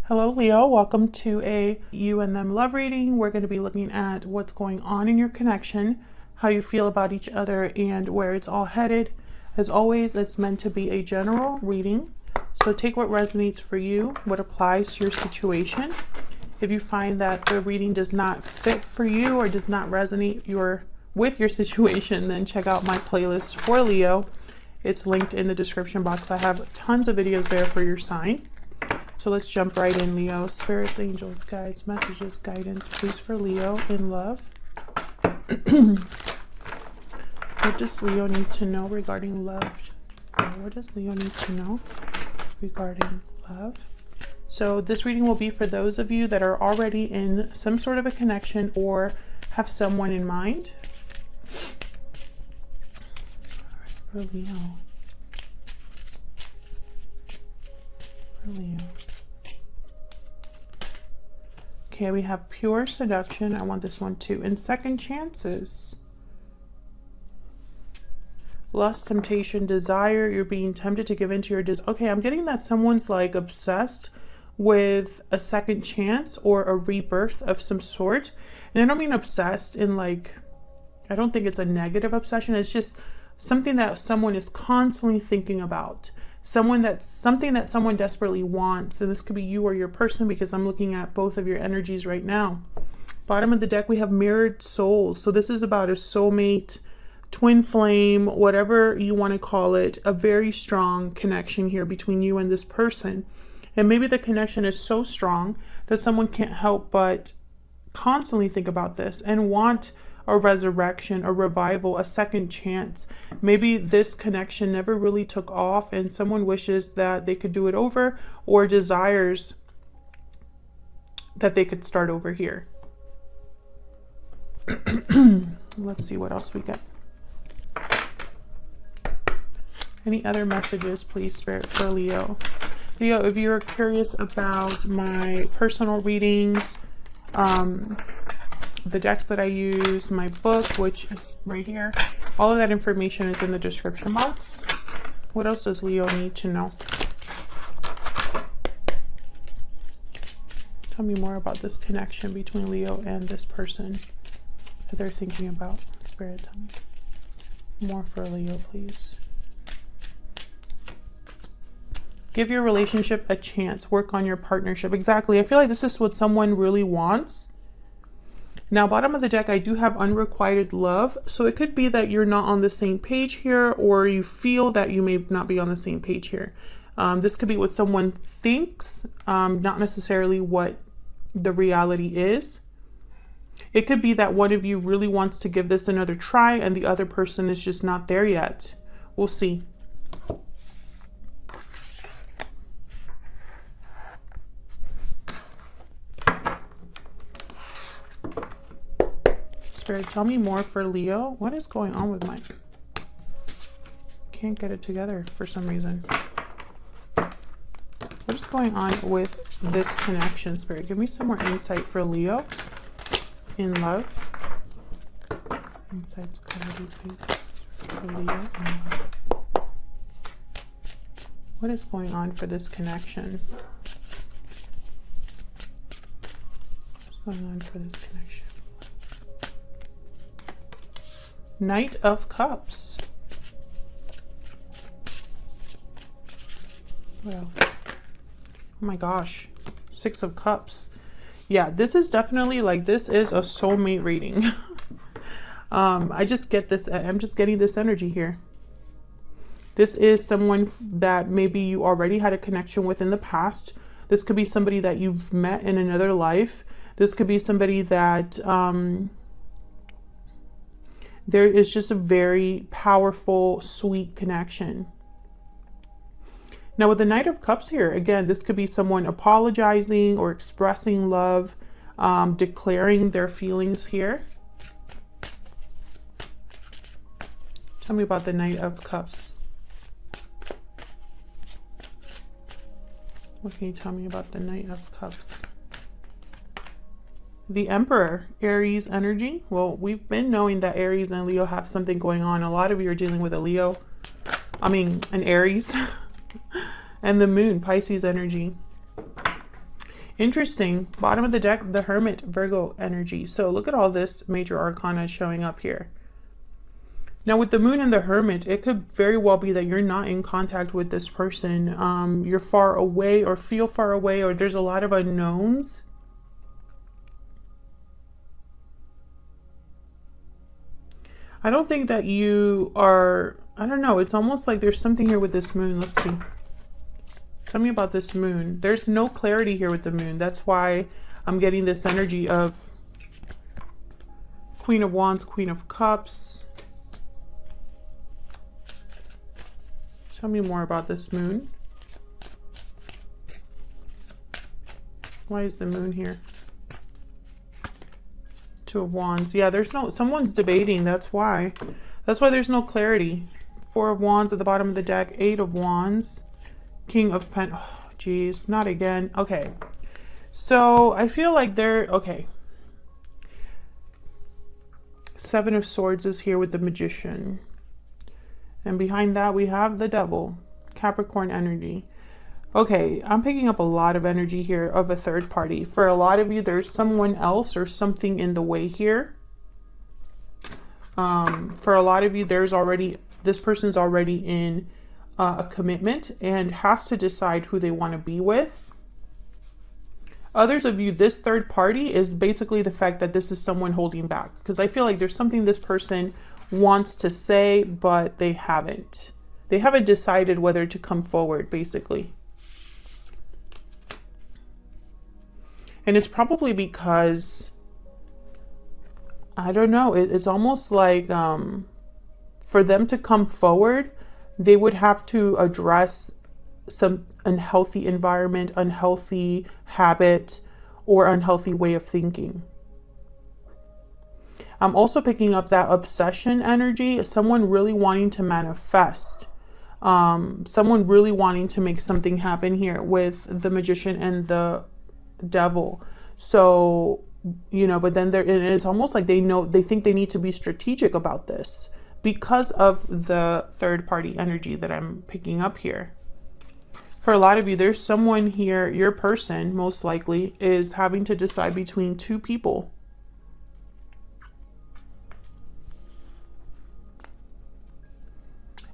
Hello Leo, welcome to a you and them love reading. We're going to be looking at what's going on in your connection, how you feel about each other, and where it's all headed. As always, it's meant to be a general reading, so take what resonates for you, what applies to your situation. If you find that the reading does not fit for you or does not resonate with your situation, then check out my playlist for Leo. It's linked in the description box. I have tons of videos there for your sign. So let's jump right in, Leo. Spirits, angels, guides, messages, guidance, please, for Leo in love. What does Leo need to know regarding love? What does Leo need to know regarding love? So this reading will be for those of you that are already in some sort of a connection or have someone in mind. All right, for Leo. For Leo. Okay, we have pure seduction. I want this one too. And second chances. Lust, temptation, desire. You're being tempted to give into your desire. Okay, I'm getting that someone's like obsessed with a second chance or a rebirth of some sort. And I don't mean obsessed in like, I don't think it's a negative obsession. It's just something that someone is constantly thinking about. Something that someone desperately wants, and this could be you or your person, because I'm looking at both of your energies right now. Bottom of the deck, we have mirrored souls. So this is about a soulmate, twin flame, whatever you want to call it, a very strong connection here between you and this person. And maybe the connection is so strong that someone can't help but constantly think about this and want a resurrection, a revival, a second chance. Maybe this connection never really took off and someone wishes that they could do it over, or desires that they could start over here. Let's see what else we get. Any other messages, please, Spirit, for Leo? Leo, if you're curious about my personal readings, the decks that I use, my book, which is right here, all of that information is in the description box. What else does Leo need to know? Tell me more about this connection between Leo and this person that they're thinking about. Spirit, tell me more for Leo, please. Give your relationship a chance. Work on your partnership. Exactly. I feel like this is what someone really wants. Now, bottom of the deck, I do have unrequited love. So it could be that you're not on the same page here, or you feel that you may not be on the same page here. This could be what someone thinks, not necessarily what the reality is. It could be that one of you really wants to give this another try and the other person is just not there yet. We'll see. Spirit, tell me more for Leo. What is going on with my... Can't get it together for some reason. What is going on with this connection, Spirit? Give me some more insight for Leo in love. Insights, clarity, please, for Leo in love. What is going on for this connection? What's going on for this connection? Knight of Cups. What else? Oh my gosh. Six of Cups. Yeah, this is definitely like, this is a soulmate reading. I just get this. I'm just getting this energy here. This is someone that maybe you already had a connection with in the past. This could be somebody that you've met in another life. This could be somebody that... there is just a very powerful, sweet connection. Now with the Knight of Cups here, again, this could be someone apologizing or expressing love, declaring their feelings here. Tell me about the Knight of Cups. What can you tell me about the Knight of Cups? The Emperor, Aries energy. Well, we've been knowing that Aries and Leo have something going on. A lot of you are dealing with a Leo. an Aries. And the Moon, Pisces energy. Interesting. Bottom of the deck, the Hermit, Virgo energy. So look at all this major arcana showing up here. Now with the Moon and the Hermit, it could very well be that you're not in contact with this person. You're far away or feel far away, or there's a lot of unknowns. I don't think that you are, I don't know, it's almost like there's something here with this Moon. Let's see. Tell me about this Moon. There's no clarity here with the Moon. That's why I'm getting this energy of Queen of Wands, Queen of Cups. Tell me more about this Moon. Why is the Moon here? Two of Wands. Yeah, there's no, someone's debating. That's why. That's why there's no clarity. Four of Wands at the bottom of the deck. Eight of Wands. King of Pentacles. Oh, geez, not again. Okay. So I feel like they're, okay. Seven of Swords is here with the Magician. And behind that we have the Devil. Capricorn energy. Okay, I'm picking up a lot of energy here of a third party. For a lot of you, there's someone else or something in the way here. For a lot of you, there's already, this person's already in a commitment and has to decide who they want to be with. Others of you, this third party is basically the fact that this is someone holding back. Because I feel like there's something this person wants to say, but they haven't. They haven't decided whether to come forward, basically. And it's probably because, I don't know, it's almost like for them to come forward, they would have to address some unhealthy environment, unhealthy habit, or unhealthy way of thinking. I'm also picking up that obsession energy, someone really wanting to manifest, someone really wanting to make something happen here with the Magician and the Devil. So, you know, but then it's almost like they think they need to be strategic about this because of the third party energy that I'm picking up here. For a lot of you, there's someone here, your person most likely is having to decide between two people.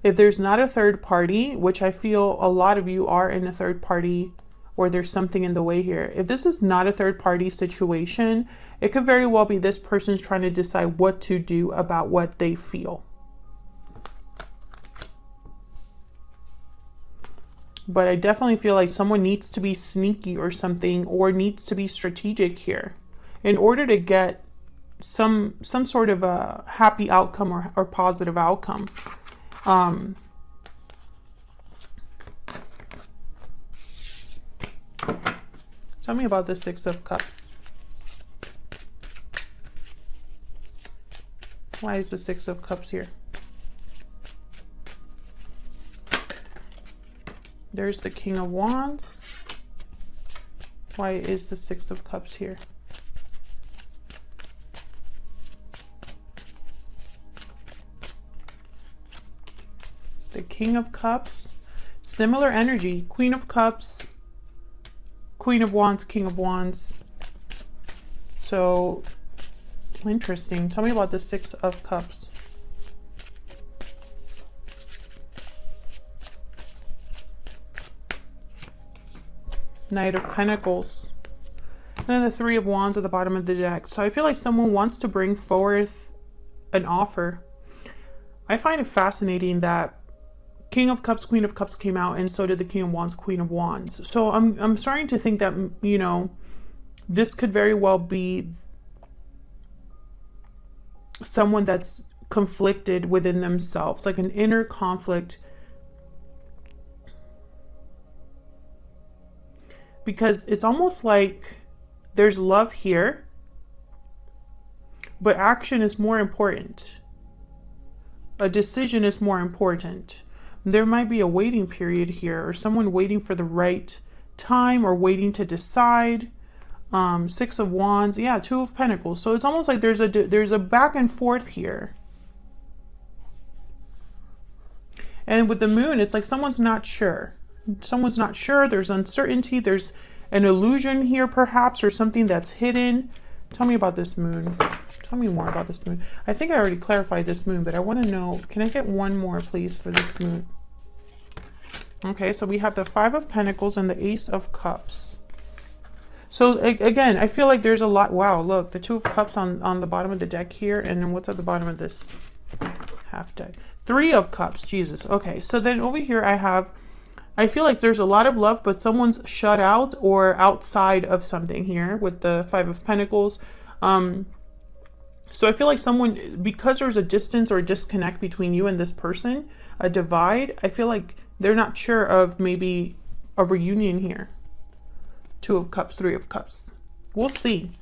If there's not a third party, which I feel a lot of you are in a third party, or there's something in the way here. If this is not a third party situation, it could very well be this person's trying to decide what to do about what they feel. But I definitely feel like someone needs to be sneaky or something, or needs to be strategic here in order to get some sort of a happy outcome or positive outcome. Tell me about the Six of Cups. Why is the Six of Cups here? There's the King of Wands. Why is the Six of Cups here? The King of Cups. Similar energy. Queen of Cups. Queen of Wands, King of Wands. So, interesting. Tell me about the Six of Cups. Knight of Pentacles. And then the Three of Wands at the bottom of the deck. So I feel like someone wants to bring forth an offer. I find it fascinating that King of Cups, Queen of Cups came out, and so did the King of Wands, Queen of Wands. So I'm starting to think that, you know, this could very well be someone that's conflicted within themselves, like an inner conflict. Because it's almost like there's love here, but action is more important. A decision is more important. There might be a waiting period here, or someone waiting for the right time, or waiting to decide. Six of Wands, yeah, Two of Pentacles. So it's almost like there's a back and forth here. And with the Moon, it's like someone's not sure. Someone's not sure. There's uncertainty. an illusion here perhaps, or something that's hidden. Tell me about this moon. Tell me more about this moon. I think I already clarified this moon, but I want to know, can I get one more please for this moon? Okay, so we have the Five of Pentacles and the Ace of Cups. So again, I feel like there's a lot. Wow, look, the Two of Cups on the bottom of the deck here. And then what's at the bottom of this half deck? Three of Cups, Jesus. Okay, so then over here I feel like there's a lot of love, but someone's shut out or outside of something here with the Five of Pentacles. So I feel like someone, because there's a distance or a disconnect between you and this person, a divide, I feel like they're not sure of maybe a reunion here. Two of Cups, Three of Cups. We'll see.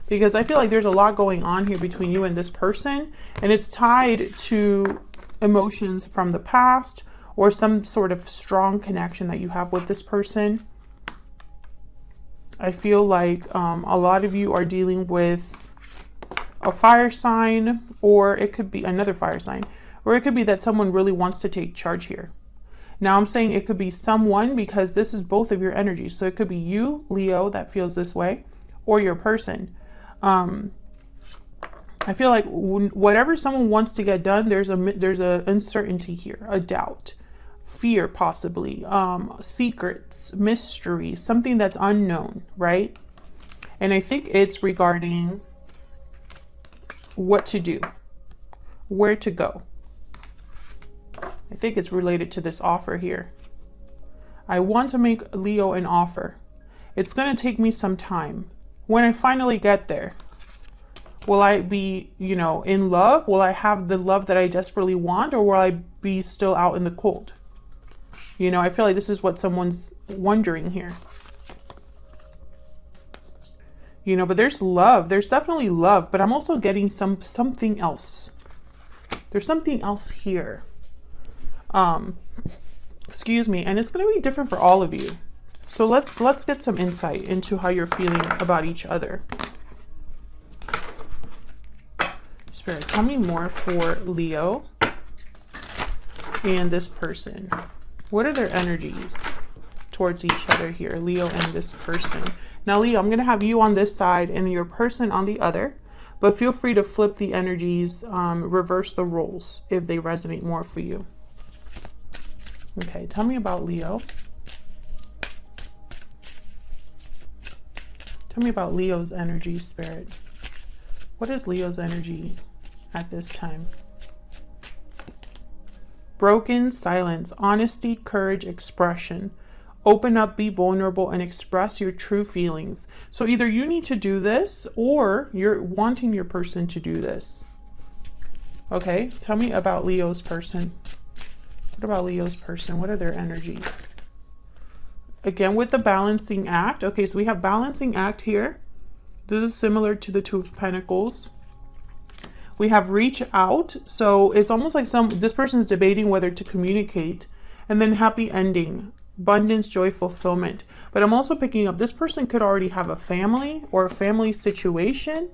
Because I feel like there's a lot going on here between you and this person. And it's tied to emotions from the past or some sort of strong connection that you have with this person. I feel like a lot of you are dealing with a fire sign, or it could be another fire sign. Or it could be that someone really wants to take charge here. Now I'm saying it could be someone, because this is both of your energies. So it could be you, Leo, that feels this way, or your person. I feel like whatever someone wants to get done, there's a uncertainty here, a doubt, fear, possibly, secrets, mystery, something that's unknown, right? And I think it's regarding what to do, where to go. I think it's related to this offer here. I want to make Leo an offer. It's going to take me some time. When I finally get there, will I be, you know, in love? Will I have the love that I desperately want? Or will I be still out in the cold? You know, I feel like this is what someone's wondering here. You know, but there's love. There's definitely love. But I'm also getting something else. There's something else here. Excuse me, and it's going to be different for all of you. So let's get some insight into how you're feeling about each other. Spirit, tell me more for Leo and this person. What are their energies towards each other here, Leo and this person? Now, Leo, I'm going to have you on this side and your person on the other, but feel free to flip the energies, reverse the roles if they resonate more for you. Okay, tell me about Leo. Tell me about Leo's energy, Spirit. What is Leo's energy at this time? Broken silence, honesty, courage, expression. Open up, be vulnerable, and express your true feelings. So either you need to do this or you're wanting your person to do this. Okay, tell me about Leo's person. What about Leo's person? What are their energies? Again, with the balancing act. Okay, so we have balancing act here. This is similar to the Two of Pentacles. We have reach out. So it's almost like this person is debating whether to communicate. And then happy ending, abundance, joy, fulfillment. But I'm also picking up this person could already have a family or a family situation.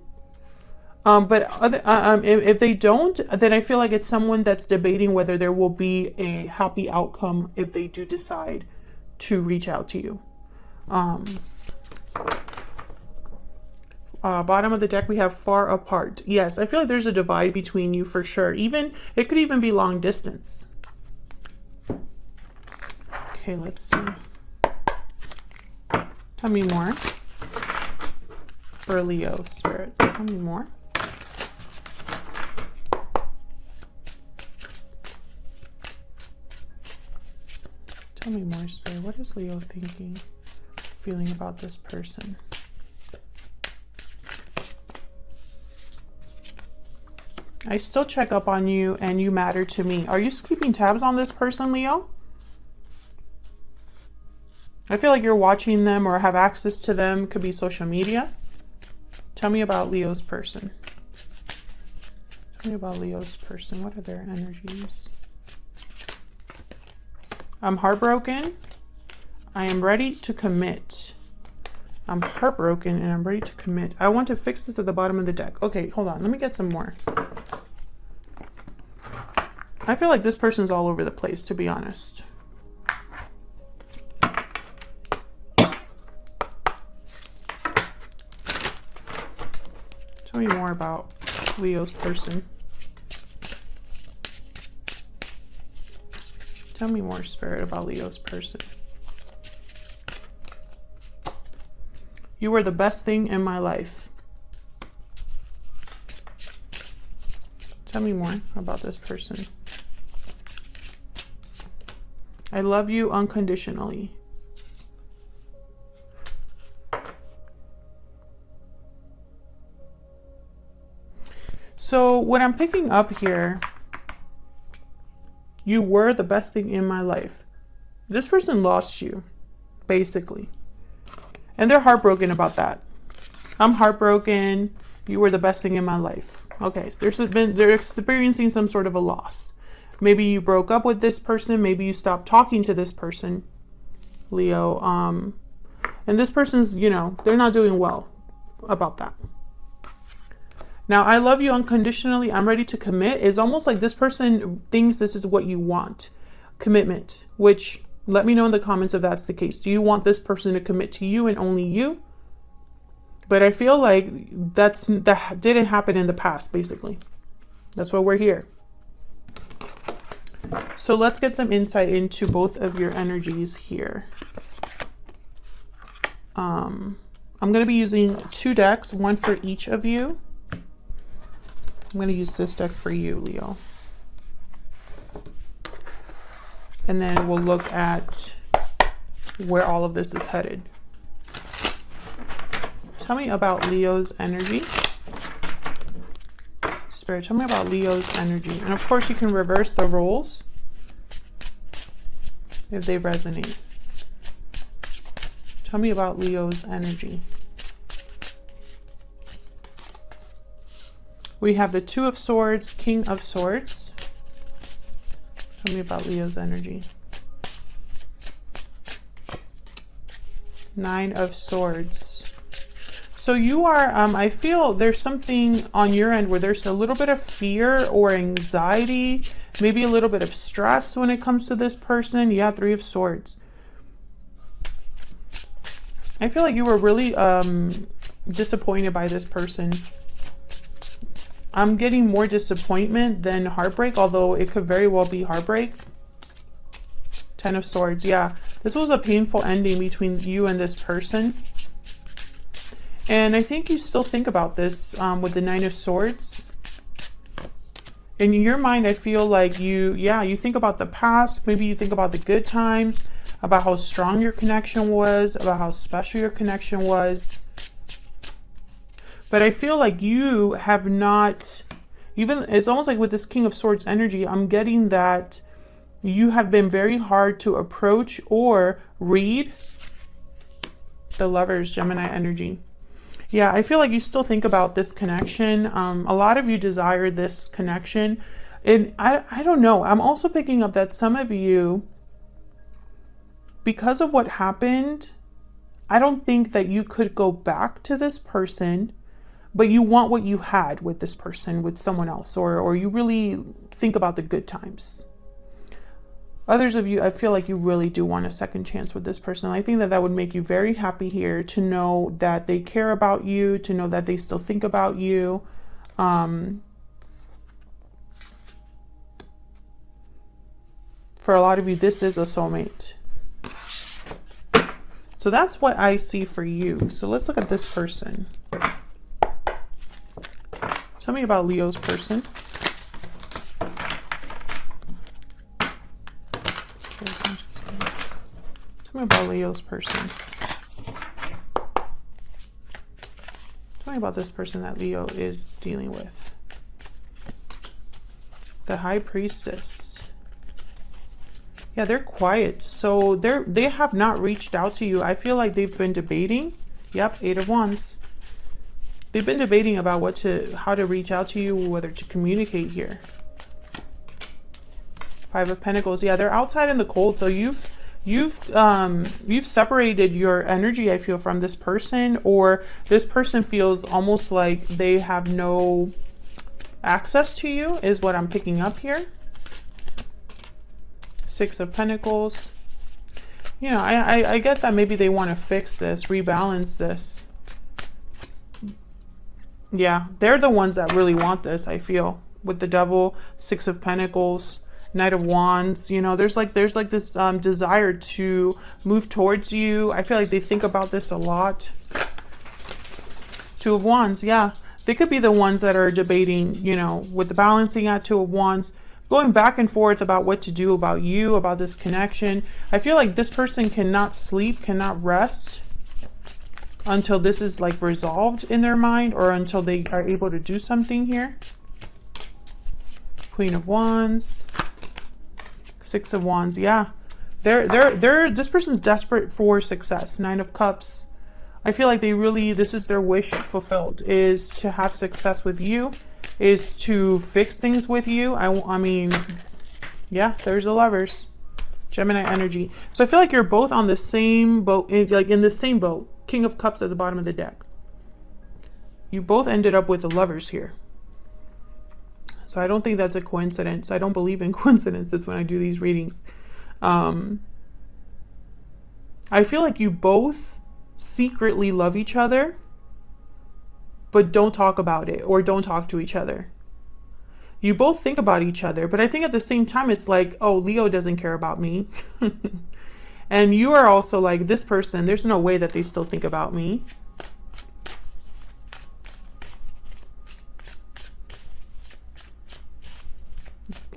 If they don't, then I feel like it's someone that's debating whether there will be a happy outcome if they do decide to reach out to you. Bottom of the deck, we have far apart. Yes, I feel like there's a divide between you for sure. It could even be long distance. Okay, let's see. Tell me more for Leo, Spirit. Tell me more. Tell me more, Spirit. What is Leo thinking, feeling about this person? I still check up on you and you matter to me. Are you keeping tabs on this person, Leo? I feel like you're watching them or have access to them. Could be social media. Tell me about Leo's person. Tell me about Leo's person. What are their energies? I'm heartbroken. I am ready to commit. I'm heartbroken and I'm ready to commit. I want to fix this at the bottom of the deck. Okay, hold on. Let me get some more. I feel like this person's all over the place, to be honest. Tell me more about Leo's person. Tell me more, Spirit, about Leo's person. You were the best thing in my life. Tell me more about this person. I love you unconditionally. So what I'm picking up here, you were the best thing in my life. This person lost you, basically. And they're heartbroken about that. I'm heartbroken. You were the best thing in my life. Okay, so they're experiencing some sort of a loss. Maybe you broke up with this person. Maybe you stopped talking to this person, Leo. And this person's, you know, they're not doing well about that. Now, I love you unconditionally. I'm ready to commit. It's almost like this person thinks this is what you want. Commitment, which let me know in the comments if that's the case. Do you want this person to commit to you and only you? But I feel like that didn't happen in the past, basically. That's why we're here. So let's get some insight into both of your energies here. I'm going to be using 2 decks, one for each of you. I'm going to use this deck for you, Leo. And then we'll look at where all of this is headed. Tell me about Leo's energy. Spirit, tell me about Leo's energy. And of course you can reverse the roles if they resonate. Tell me about Leo's energy. We have the 2 of Swords, King of Swords. Tell me about Leo's energy. 9 of Swords. So you are, I feel there's something on your end where there's a little bit of fear or anxiety, maybe a little bit of stress when it comes to this person. Yeah, 3 of Swords. I feel like you were really disappointed by this person. I'm getting more disappointment than heartbreak, although it could very well be heartbreak. 10 of Swords. Yeah, this was a painful ending between you and this person. And I think you still think about this with the 9 of Swords. In your mind, I feel like you think about the past. Maybe you think about the good times, about how strong your connection was, about how special your connection was. But I feel like you have not, even, it's almost like with this King of Swords energy, I'm getting that you have been very hard to approach or read. The Lovers, Gemini energy. Yeah, I feel like you still think about this connection. A lot of you desire this connection. And I don't know. I'm also picking up that some of you, because of what happened, I don't think that you could go back to this person, but you want what you had with this person, with someone else, or you really think about the good times. Others of you, I feel like you really do want a second chance with this person. I think that that would make you very happy here to know that they care about you, to know that they still think about you. For a lot of you, this is a soulmate. So that's what I see for you. So let's look at this person. Tell me about Leo's person. Tell me about Leo's person. Tell me about this person that Leo is dealing with. The High Priestess. Yeah, they're quiet. So they have not reached out to you. I feel like they've been debating. Yep, 8 of Wands. They've been debating about how to reach out to you, whether to communicate here. 5 of Pentacles. Yeah, they're outside in the cold. So you've separated your energy, I feel, from this person, or this person feels almost like they have no access to you, is what I'm picking up here. 6 of Pentacles. You know, I get that maybe they want to fix this, rebalance this. Yeah, they're the ones that really want this, I feel. With the Devil, Six of Pentacles, Knight of Wands, you know, there's like this desire to move towards you. I feel like they think about this a lot. Two of Wands, yeah. They could be the ones that are debating, you know, with the balancing act, Two of Wands, going back and forth about what to do about you, about this connection. I feel like this person cannot sleep, cannot rest until this is like resolved in their mind, or until they are able to do something here. Queen of Wands, Six of Wands, yeah. This person's desperate for success. Nine of Cups. I feel like they really, this is their wish fulfilled, is to have success with you, is to fix things with you. I mean, yeah, there's the Lovers. Gemini energy. So I feel like you're both on the same boat, like in the same boat. King of Cups at the bottom of the deck. You both ended up with the Lovers here. So I don't think that's a coincidence. I don't believe in coincidences when I do these readings. I feel like you both secretly love each other, but don't talk about it, or don't talk to each other. You both think about each other, but I think at the same time it's like, oh, Leo doesn't care about me. And you are also like, this person, there's no way that they still think about me.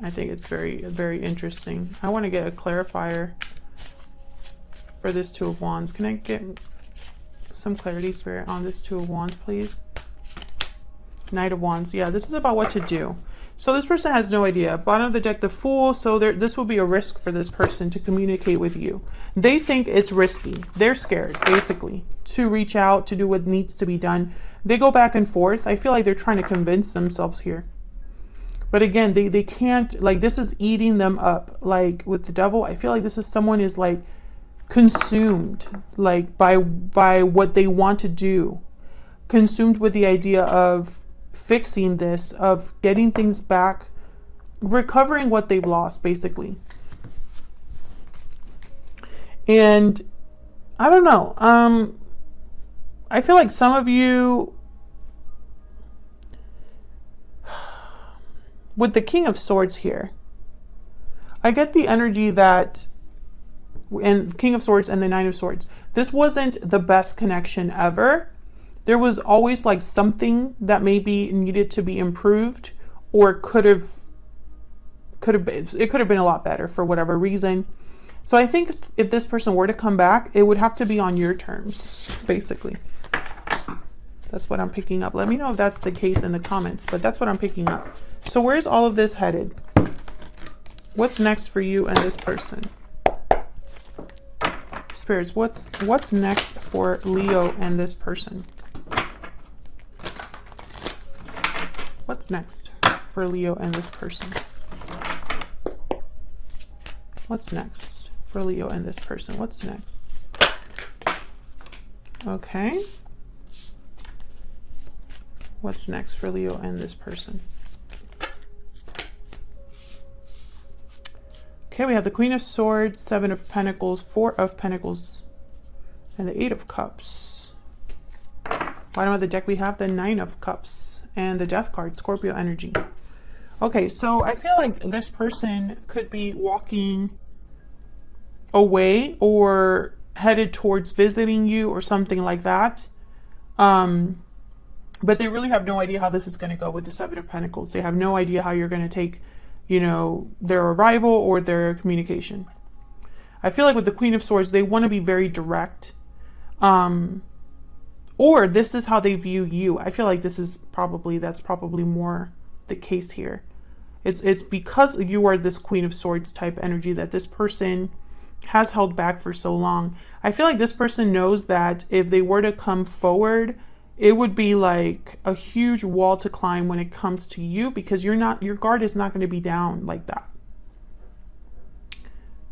I think it's very, very interesting. I want to get a clarifier for this Two of Wands. Can I get some clarity, Spirit, on this Two of Wands, please? Knight of Wands. Yeah, this is about what to do. So this person has no idea. Bottom of the deck, the Fool. So this will be a risk for this person to communicate with you. They think it's risky. They're scared, basically, to reach out, to do what needs to be done. They go back and forth. I feel like they're trying to convince themselves here. But again, they can't, like, this is eating them up. Like with the Devil, I feel like this is someone is like consumed, like by what they want to do. Consumed with the idea of fixing this, of getting things back, recovering what they've lost, basically. And I don't know. I feel like some of you, with the King of Swords here, I get the energy that, and King of Swords and the Nine of Swords, this wasn't the best connection ever. There was always like something that maybe needed to be improved, or could have been, it could have been a lot better for whatever reason. So I think if this person were to come back, it would have to be on your terms, basically. That's what I'm picking up. Let me know if that's the case in the comments, but that's what I'm picking up. So where's all of this headed? What's next for you and this person? Spirits, what's next for Leo and this person? What's next for Leo and this person? What's next for Leo and this person? What's next? Okay. What's next for Leo and this person? Okay, we have the Queen of Swords, Seven of Pentacles, Four of Pentacles, and the Eight of Cups. Bottom of the deck, we have the Nine of Cups and the Death card, Scorpio energy. Okay, so I feel like this person could be walking away or headed towards visiting you or something like that. But they really have no idea how this is going to go with the Seven of Pentacles. They have no idea how you're going to take, you know, their arrival or their communication. I feel like with the Queen of Swords, they want to be very direct. Or this is how they view you. I feel like that's probably more the case here. It's because you are this Queen of Swords type energy that this person has held back for so long. I feel like this person knows that if they were to come forward, it would be like a huge wall to climb when it comes to you, because your guard is not going to be down like that.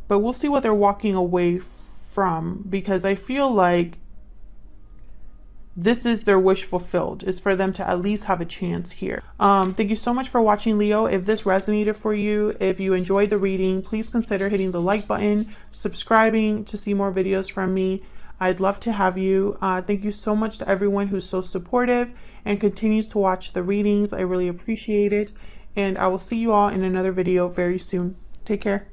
But we'll see what they're walking away from, because I feel like this is their wish fulfilled, is for them to at least have a chance here. Thank you so much for watching, Leo. If this resonated for you, if you enjoyed the reading, please consider hitting the like button, subscribing to see more videos from me. I'd love to have you. Thank you so much to everyone who's so supportive and continues to watch the readings. I really appreciate it. And I will see you all in another video very soon. Take care.